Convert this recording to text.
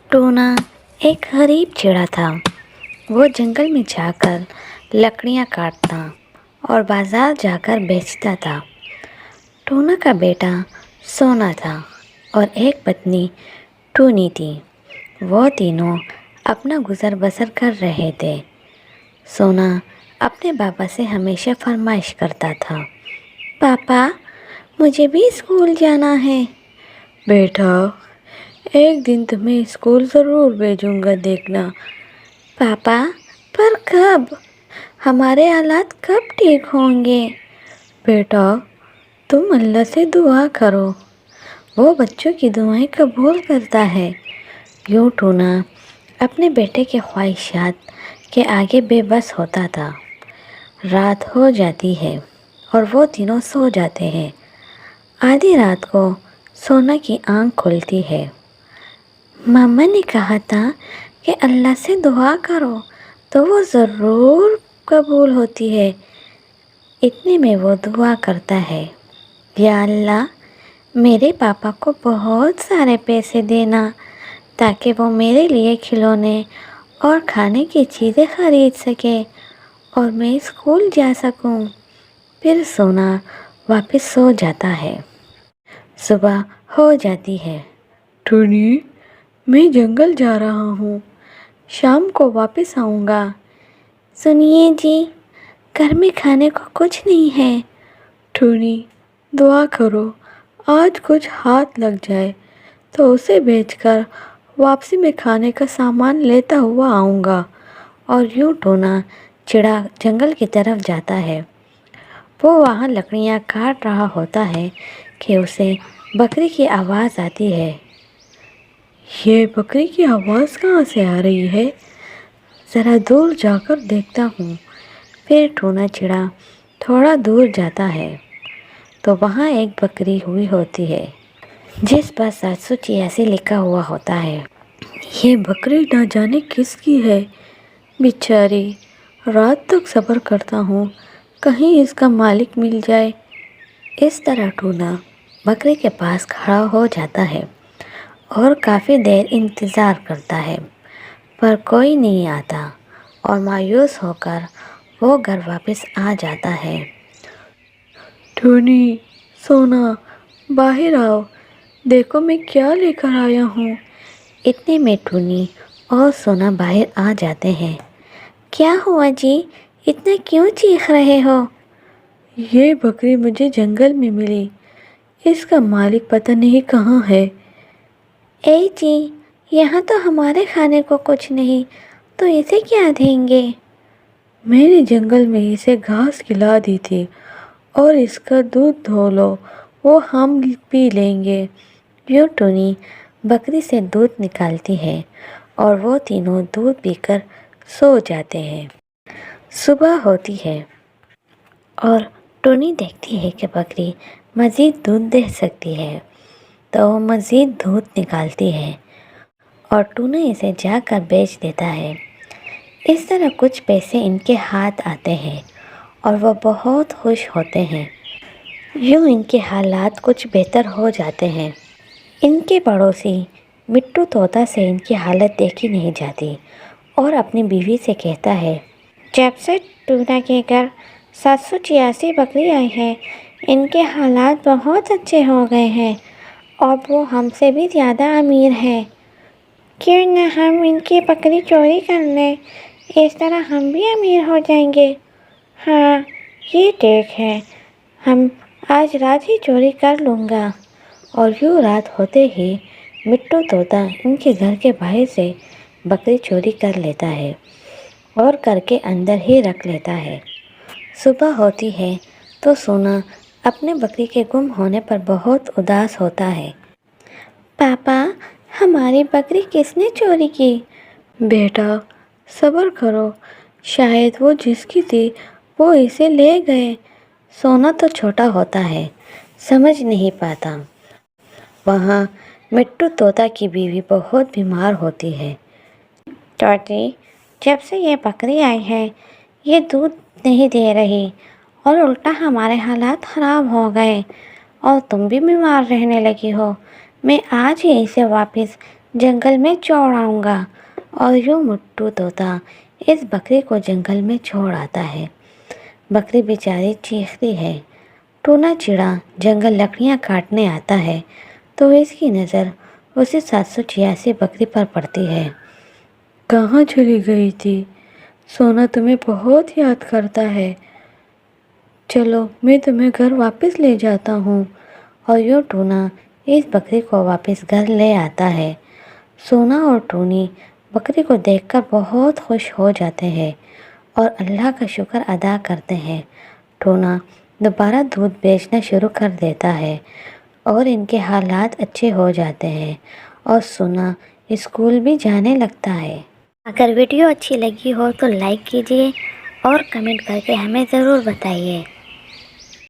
टोना एक गरीब चिड़ा था। वो जंगल में जाकर लकड़ियाँ काटता और बाजार जाकर बेचता था। टोना का बेटा सोना था और एक पत्नी टूनी थी। वो तीनों अपना गुजर बसर कर रहे थे। सोना अपने पापा से हमेशा फरमाइश करता था, पापा मुझे भी स्कूल जाना है। बेटा, एक दिन तुम्हें स्कूल ज़रूर भेजूंगा, देखना। पापा पर कब? हमारे हालात कब ठीक होंगे? बेटा, तुम अल्लाह से दुआ करो, वो बच्चों की दुआएं कबूल करता है। यूँ टूना अपने बेटे के ख्वाहिशात के आगे बेबस होता था। रात हो जाती है और वो तीनों सो जाते हैं। आधी रात को सोना की आंख खुलती है। मामा ने कहा था कि अल्लाह से दुआ करो तो वो ज़रूर कबूल होती है। इतने में वो दुआ करता है, या अल्लाह मेरे पापा को बहुत सारे पैसे देना ताकि वो मेरे लिए खिलौने और खाने की चीज़ें ख़रीद सके और मैं स्कूल जा सकूं। फिर सोना वापस सो जाता है। सुबह हो जाती है। टूनी, मैं जंगल जा रहा हूँ, शाम को वापस आऊँगा। सुनिए जी, घर में खाने को कुछ नहीं है। टूनी, दुआ करो, आज कुछ हाथ लग जाए तो उसे बेचकर वापसी में खाने का सामान लेता हुआ आऊँगा। और यूँ टोना चिड़ा जंगल की तरफ जाता है। वो वहाँ लकड़ियाँ काट रहा होता है कि उसे बकरी की आवाज़ आती है। ये बकरी की आवाज़ कहाँ से आ रही है? ज़रा दूर जाकर देखता हूँ। फिर टोना चिड़ा थोड़ा दूर जाता है तो वहाँ एक बकरी हुई होती है जिस पर 786 लिखा हुआ होता है। ये बकरी ना जाने किसकी है। बेचारी, रात तक सब्र करता हूँ, कहीं इसका मालिक मिल जाए। इस तरह टूना बकरी के पास खड़ा हो जाता है और काफ़ी देर इंतज़ार करता है, पर कोई नहीं आता और मायूस होकर वो घर वापस आ जाता है। टोनी, सोना, बाहर आओ, देखो मैं क्या लेकर आया हूँ। इतने में टूनी और सोना बाहर आ जाते हैं। क्या हुआ जी, इतना क्यों चीख रहे हो? ये बकरी मुझे जंगल में मिली, इसका मालिक पता नहीं कहाँ है। ए जी, यहाँ तो हमारे खाने को कुछ नहीं, तो इसे क्या देंगे? मैंने जंगल में इसे घास खिला दी थी और इसका दूध धो लो, वो हम पी लेंगे। यूँ टूनी बकरी से दूध निकालती है और वो तीनों दूध पीकर सो जाते हैं। सुबह होती है और टूनी देखती है कि बकरी मज़ीद दूध दे सकती है, तो वो मज़ीद दूध निकालती है और टूना इसे जाकर बेच देता है। इस तरह कुछ पैसे इनके हाथ आते हैं और वो बहुत खुश होते हैं। यूँ इनके हालात कुछ बेहतर हो जाते हैं। इनके पड़ोसी मिट्टू तोता से इनकी हालत देखी नहीं जाती और अपनी बीवी से कहता है, जब से टूना के घर 786 बकरी आई है, इनके हालात बहुत अच्छे हो गए हैं और वो हमसे भी ज़्यादा अमीर है। क्यों न हम इनकी बकरी चोरी कर लें, इस तरह हम भी अमीर हो जाएंगे। हाँ, ये ठीक है, हम आज रात ही चोरी कर लूँगा। और यूँ रात होते ही मिट्टू तोता इनके घर के बाहर से बकरी चोरी कर लेता है और करके अंदर ही रख लेता है। सुबह होती है तो सोना अपने बकरी के गुम होने पर बहुत उदास होता है। पापा, हमारी बकरी किसने चोरी की? बेटा, सब्र करो, शायद वो जिसकी थी वो इसे ले गए। सोना तो छोटा होता है, समझ नहीं पाता। वहाँ मिट्टू तोता की बीवी बहुत बीमार होती है। तोती, जब से ये बकरी आई है, ये दूध नहीं दे रही और उल्टा हमारे हालात ख़राब हो गए और तुम भी बीमार रहने लगी हो। मैं आज ही इसे वापस जंगल में छोड़ आऊँगा। और यूँ मुट्टू तोता इस बकरी को जंगल में छोड़ आता है। बकरी बेचारी चीखती है। टूना चिड़ा जंगल लकड़ियाँ काटने आता है तो इसकी नज़र उसे 786 बकरी पर पड़ती है। कहाँ चली गई थी? सोना तुम्हें बहुत याद करता है। चलो मैं तुम्हें घर वापस ले जाता हूँ। और यूँ टूना इस बकरी को वापस घर ले आता है। सोना और टूनी बकरी को देखकर बहुत खुश हो जाते हैं और अल्लाह का शुक्र अदा करते हैं। टूना दोबारा दूध बेचना शुरू कर देता है और इनके हालात अच्छे हो जाते हैं और सोना स्कूल भी जाने लगता है। अगर वीडियो अच्छी लगी हो तो लाइक कीजिए और कमेंट करके हमें ज़रूर बताइए।